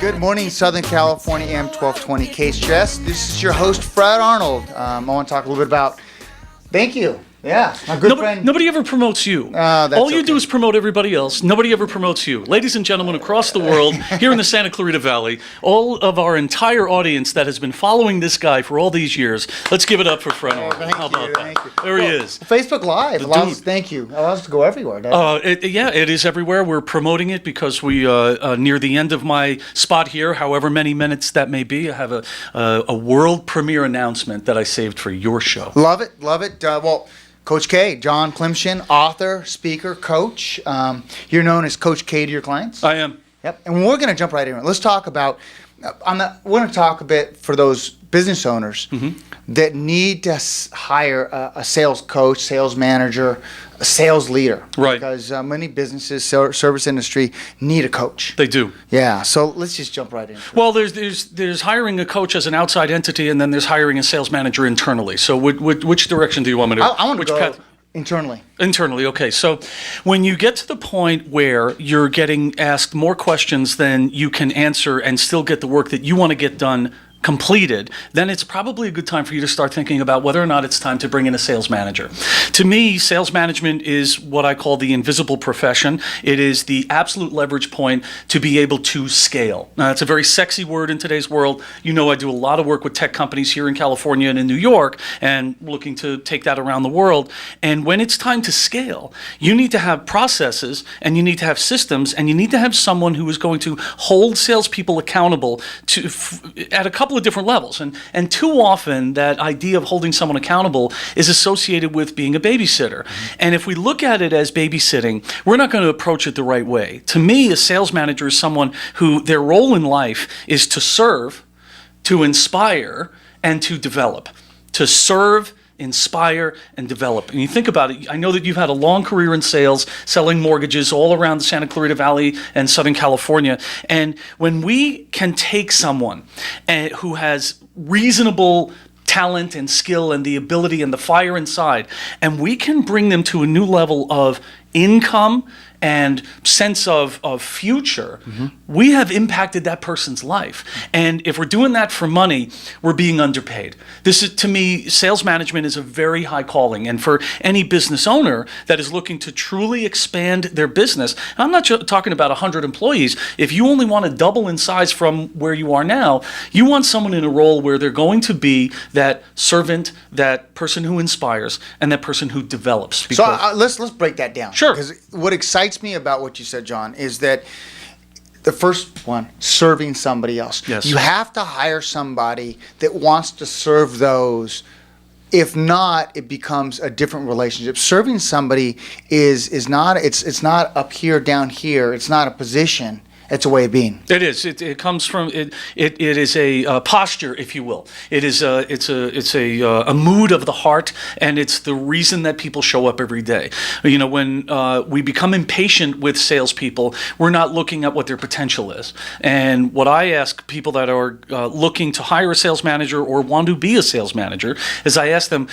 Good morning, Southern California, AM 1220 KHTS. This is your host, Fred Arnold. I want to talk a little bit about, thank you. Yeah, my good friend. Nobody ever promotes you. All you do is promote everybody else. Nobody ever promotes you. Ladies and gentlemen across the world, here in the Santa Clarita Valley, all of our entire audience that has been following this guy for all these years, let's give it up for Fred Arnold. How about that? Thank you. There he is. Facebook Live allows, thank you, allows us to go everywhere. It is everywhere. We're promoting it because we, near the end of my spot here, however many minutes that may be, I have a world premiere announcement that I saved for your show. Love it, love it. Coach K, John Klymshyn, author, speaker, coach. You're known as Coach K to your clients? I am. Yep. And we're going to jump right in. Let's talk about, we're going to talk a bit for those business owners that need to hire a sales coach, sales manager, a sales leader. Right. Because many businesses, service industry, need a coach. They do. Yeah. So let's just jump right in. Well, there's hiring a coach as an outside entity, and then there's hiring a sales manager internally. So which direction do you want me to? I want to go internally. Internally, okay. So when you get to the point where you're getting asked more questions than you can answer and still get the work that you want to get done completed, then it's probably a good time for you to start thinking about whether or not it's time to bring in a sales manager. To me, sales management is what I call the invisible profession. It is the absolute leverage point to be able to scale. Now, it's a very sexy word in today's world. You know, I do a lot of work with tech companies here in California and in New York, and looking to take that around the world. And when it's time to scale, you need to have processes, and you need to have systems, and you need to have someone who is going to hold salespeople accountable to at a couple of different levels. And too often that idea of holding someone accountable is associated with being a babysitter. And if we look at it as babysitting, we're not going to approach it the right way. To me, a sales manager is someone who their role in life is to serve, to inspire, and to develop. To serve, inspire, and develop. And you think about it, I know that you've had a long career in sales, selling mortgages all around the Santa Clarita Valley and Southern California. And when we can take someone who has reasonable talent and skill and the ability and the fire inside, and we can bring them to a new level of income and sense of future, we have impacted that person's life. And if we're doing that for money, we're being underpaid. This is, to me, sales management is a very high calling. And for any business owner that is looking to truly expand their business, and I'm not talking about 100 employees, if you only want to double in size from where you are now, you want someone in a role where they're going to be that servant, that person who inspires, and that person who develops. So let's break that down. Sure. Because what excites me about what you said, John, is that the first one, serving somebody else. Yes. You have to hire somebody that wants to serve those. If not, it becomes a different relationship. Serving somebody is not, it's not up here, down here. It's not a position. It's a way of being. It is. It comes from it. It is a posture, if you will. It is a mood of the heart, and it's the reason that people show up every day. You know, when we become impatient with salespeople, we're not looking at what their potential is. And what I ask people that are looking to hire a sales manager or want to be a sales manager is I ask them,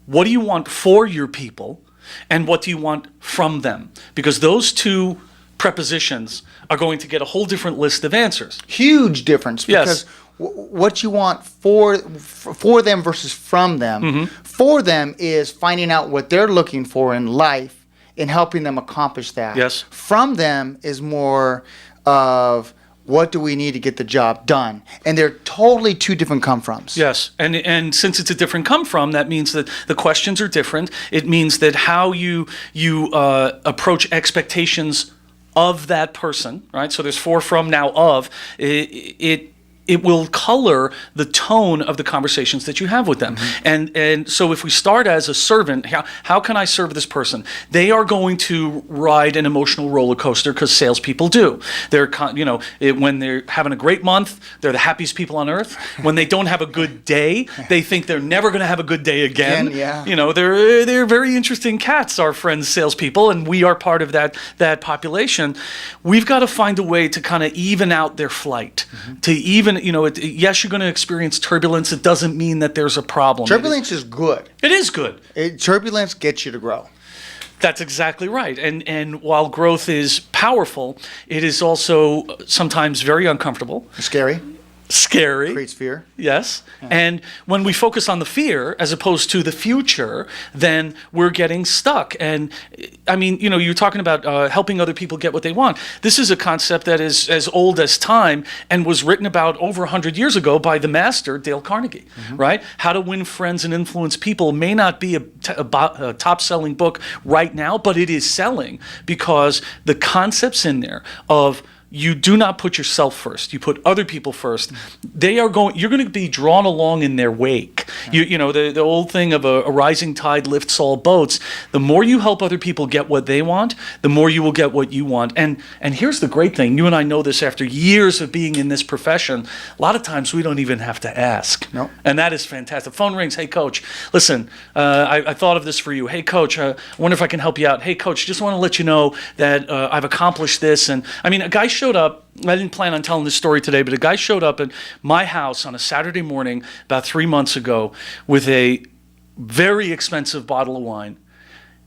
what do you want for your people, and what do you want from them? Because those two prepositions are going to get a whole different list of answers. Huge difference, because Yes. What you want for them versus from them. For them is finding out what they're looking for in life and helping them accomplish that. Yes. From them is more of what do we need to get the job done, and they're totally two different come-froms. Yes, and since it's a different come from, that means that the questions are different. It means that how you approach expectations of that person, right? So there's for, from, now of. It will color the tone of the conversations that you have with them. And so if we start as a servant, how can I serve this person? They are going to ride an emotional roller coaster, because salespeople do. They're, when they're having a great month, they're the happiest people on earth. When they don't have a good day, they think they're never going to have a good day again. Yeah. You know, they're very interesting cats, our friends salespeople, and we are part of that population. We've got to find a way to kind of even out their flight, to even. Yes, you're going to experience turbulence. It doesn't mean that there's a problem. Turbulence is good. It is good. Turbulence gets you to grow. That's exactly right. And while growth is powerful, it is also sometimes very uncomfortable, Scary. scary. Creates fear. Yes. And when we focus on the fear as opposed to the future, then we're getting stuck. And I mean, you know, you're talking about helping other people get what they want. This is a concept that is as old as time and was written about over 100 years ago by the master, Dale Carnegie, right? How to Win Friends and Influence People may not be a top-selling book right now, but it is selling because the concepts in there of you do not put yourself first. You put other people first. You're going to be drawn along in their wake. You know, the old thing of a rising tide lifts all boats. The more you help other people get what they want, the more you will get what you want. And here's the great thing. You and I know this after years of being in this profession. A lot of times we don't even have to ask. Nope. And that is fantastic. Phone rings. Hey, coach, listen, I thought of this for you. Hey, coach, I wonder if I can help you out. Hey, coach, just want to let you know that I've accomplished this. And I mean, a guy showed up. I didn't plan on telling this story today, but a guy showed up at my house on a Saturday morning about 3 months ago with a very expensive bottle of wine,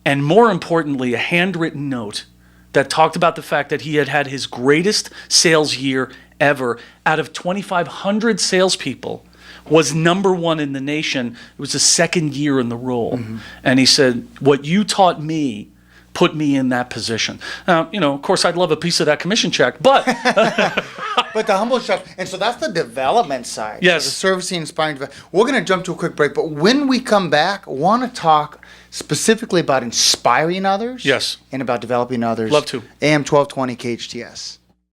and more importantly, a handwritten note that talked about the fact that he had had his greatest sales year ever. Out of 2,500 salespeople, was number one in the nation. It was the second year in the role. And he said, what you taught me put me in that position. Now, you know, of course, I'd love a piece of that commission check, but But the humble stuff, and so that's the development side. Yes. So the servicing, inspiring. We're going to jump to a quick break, but when we come back, I want to talk specifically about inspiring others. Yes. And about developing others. Love to. AM 1220 KHTS.